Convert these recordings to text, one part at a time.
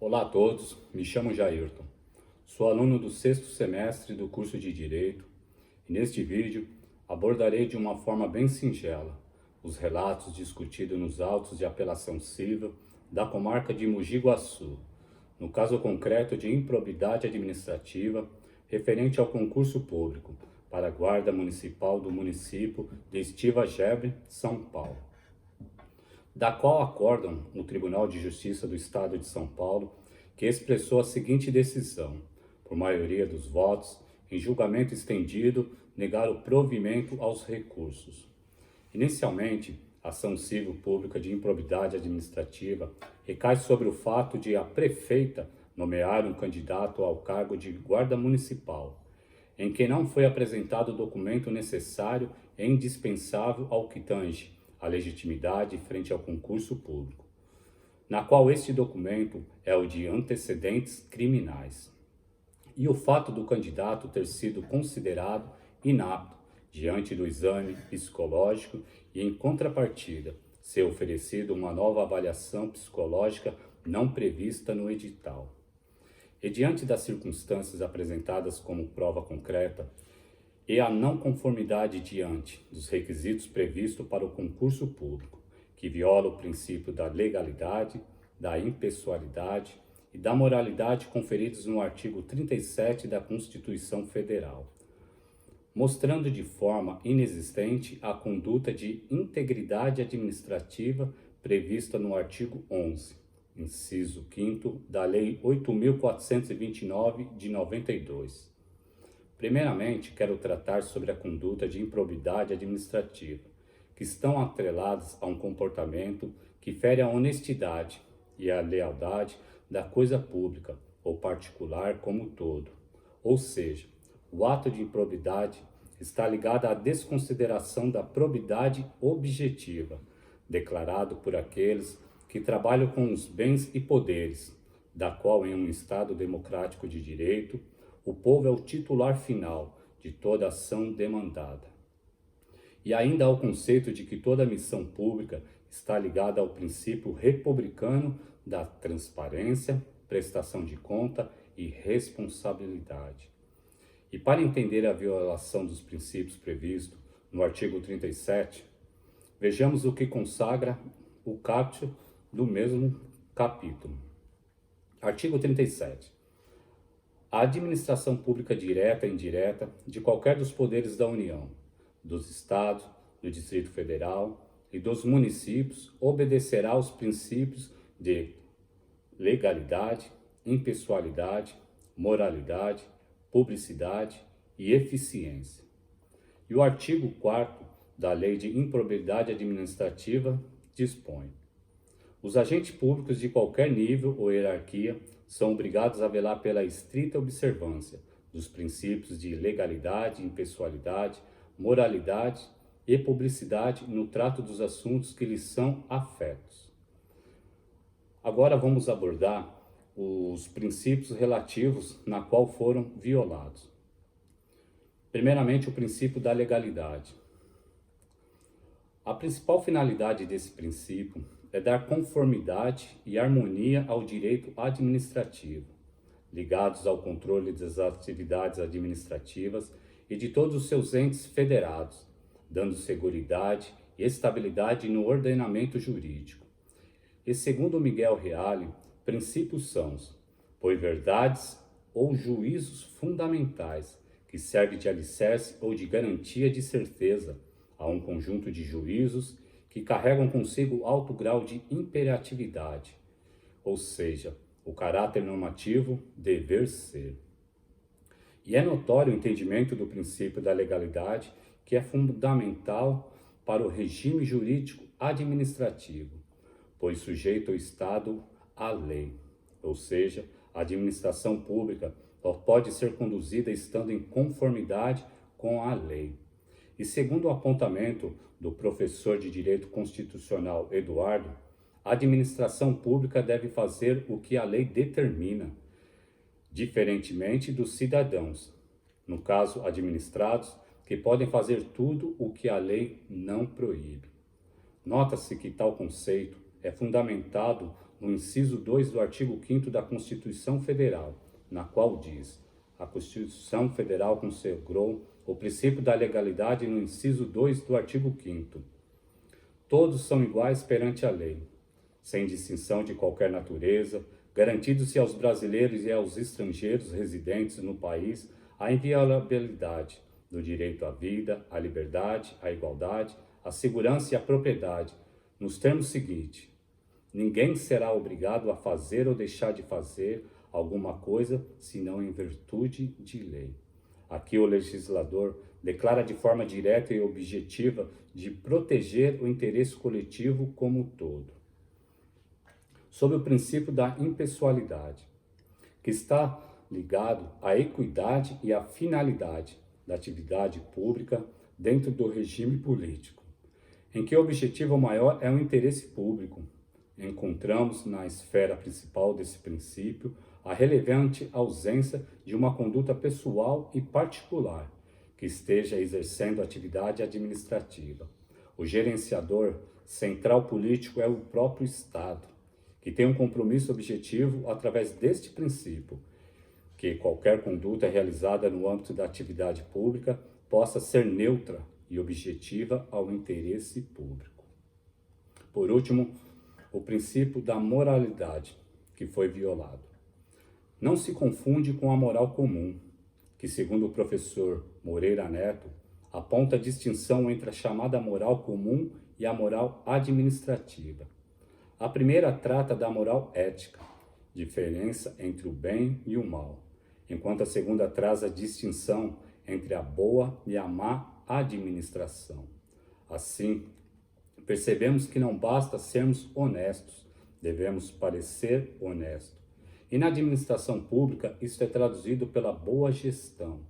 Olá a todos, me chamo Jairton. Sou aluno do sexto semestre do curso de Direito e neste vídeo abordarei de uma forma bem singela os relatos discutidos nos autos de apelação civil da comarca de Mogi Guaçu, no caso concreto de improbidade administrativa referente ao concurso público para a Guarda Municipal do município de Estiva Gebre, São Paulo, da qual acordam o Tribunal de Justiça do Estado de São Paulo, que expressou a seguinte decisão, por maioria dos votos, em julgamento estendido, negar o provimento aos recursos. Inicialmente, a ação civil pública de improbidade administrativa recai sobre o fato de a prefeita nomear um candidato ao cargo de guarda municipal, em que não foi apresentado o documento necessário e indispensável ao que tange a legitimidade frente ao concurso público, na qual este documento é o de antecedentes criminais, e o fato do candidato ter sido considerado inapto diante do exame psicológico e, em contrapartida, ser oferecido uma nova avaliação psicológica não prevista no edital. E diante das circunstâncias apresentadas como prova concreta, e a não conformidade diante dos requisitos previstos para o concurso público, que viola o princípio da legalidade, da impessoalidade e da moralidade conferidos no artigo 37 da Constituição Federal, mostrando de forma inexistente a conduta de integridade administrativa prevista no artigo 11, inciso 5º da Lei 8.429 de 92. Primeiramente, quero tratar sobre a conduta de improbidade administrativa, que estão atreladas a um comportamento que fere a honestidade e a lealdade da coisa pública ou particular como um todo. Ou seja, o ato de improbidade está ligado à desconsideração da probidade objetiva, declarado por aqueles que trabalham com os bens e poderes, da qual em um Estado democrático de direito, o povo é o titular final de toda ação demandada. E ainda ao conceito de que toda missão pública está ligada ao princípio republicano da transparência, prestação de conta e responsabilidade. E para entender a violação dos princípios previstos no artigo 37, vejamos o que consagra o caput do mesmo capítulo. Artigo 37. A administração pública direta e indireta de qualquer dos poderes da União, dos Estados, do Distrito Federal e dos municípios obedecerá aos princípios de legalidade, impessoalidade, moralidade, publicidade e eficiência. E o artigo 4º da Lei de Improbidade Administrativa dispõe: os agentes públicos de qualquer nível ou hierarquia são obrigados a velar pela estrita observância dos princípios de legalidade, impessoalidade, moralidade e publicidade no trato dos assuntos que lhes são afetos. Agora vamos abordar os princípios relativos na qual foram violados. Primeiramente, o princípio da legalidade. A principal finalidade desse princípio é dar conformidade e harmonia ao direito administrativo, ligados ao controle das atividades administrativas e de todos os seus entes federados, dando seguridade e estabilidade no ordenamento jurídico. E segundo Miguel Reale, princípios são, pois verdades ou juízos fundamentais, que servem de alicerce ou de garantia de certeza a um conjunto de juízos que carregam consigo alto grau de imperatividade, ou seja, o caráter normativo dever ser. E é notório o entendimento do princípio da legalidade, que é fundamental para o regime jurídico administrativo, pois sujeito o Estado à lei, ou seja, a administração pública só pode ser conduzida estando em conformidade com a lei. E segundo o apontamento do professor de Direito Constitucional Eduardo, a administração pública deve fazer o que a lei determina, diferentemente dos cidadãos, no caso administrados, que podem fazer tudo o que a lei não proíbe. Nota-se que tal conceito é fundamentado no inciso 2 do artigo 5º da Constituição Federal, na qual diz: a Constituição Federal consagrou o princípio da legalidade no inciso 2 do artigo 5º. Todos são iguais perante a lei, sem distinção de qualquer natureza, garantindo-se aos brasileiros e aos estrangeiros residentes no país a inviolabilidade do direito à vida, à liberdade, à igualdade, à segurança e à propriedade, nos termos seguintes: ninguém será obrigado a fazer ou deixar de fazer alguma coisa, senão em virtude de lei. Aqui o legislador declara de forma direta e objetiva de proteger o interesse coletivo como um todo. Sob o princípio da impessoalidade, que está ligado à equidade e à finalidade da atividade pública dentro do regime político, em que o objetivo maior é o interesse público. Encontramos na esfera principal desse princípio a relevante ausência de uma conduta pessoal e particular que esteja exercendo atividade administrativa. O gerenciador central político é o próprio Estado, que tem um compromisso objetivo através deste princípio, que qualquer conduta realizada no âmbito da atividade pública possa ser neutra e objetiva ao interesse público. Por último, o princípio da moralidade, que foi violado. Não se confunde com a moral comum, que, segundo o professor Moreira Neto, aponta a distinção entre a chamada moral comum e a moral administrativa. A primeira trata da moral ética, diferença entre o bem e o mal, enquanto a segunda traz a distinção entre a boa e a má administração. Assim, percebemos que não basta sermos honestos, devemos parecer honestos. E na administração pública, isso é traduzido pela boa gestão.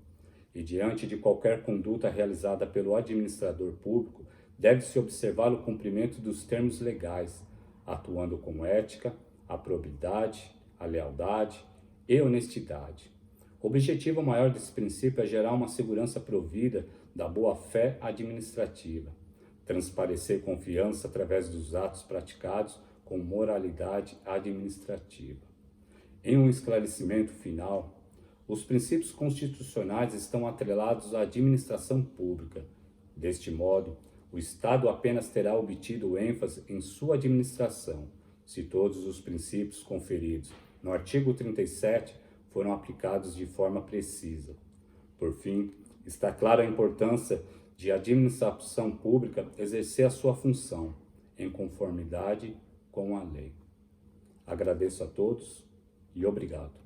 E diante de qualquer conduta realizada pelo administrador público, deve-se observar o cumprimento dos termos legais, atuando com ética, a probidade, a lealdade e honestidade. O objetivo maior desse princípio é gerar uma segurança provida da boa-fé administrativa, transparecer confiança através dos atos praticados com moralidade administrativa. Em um esclarecimento final, os princípios constitucionais estão atrelados à administração pública. Deste modo, o Estado apenas terá obtido ênfase em sua administração se todos os princípios conferidos no artigo 37 foram aplicados de forma precisa. Por fim, está clara a importância de a administração pública exercer a sua função em conformidade com a lei. Agradeço a todos e obrigado.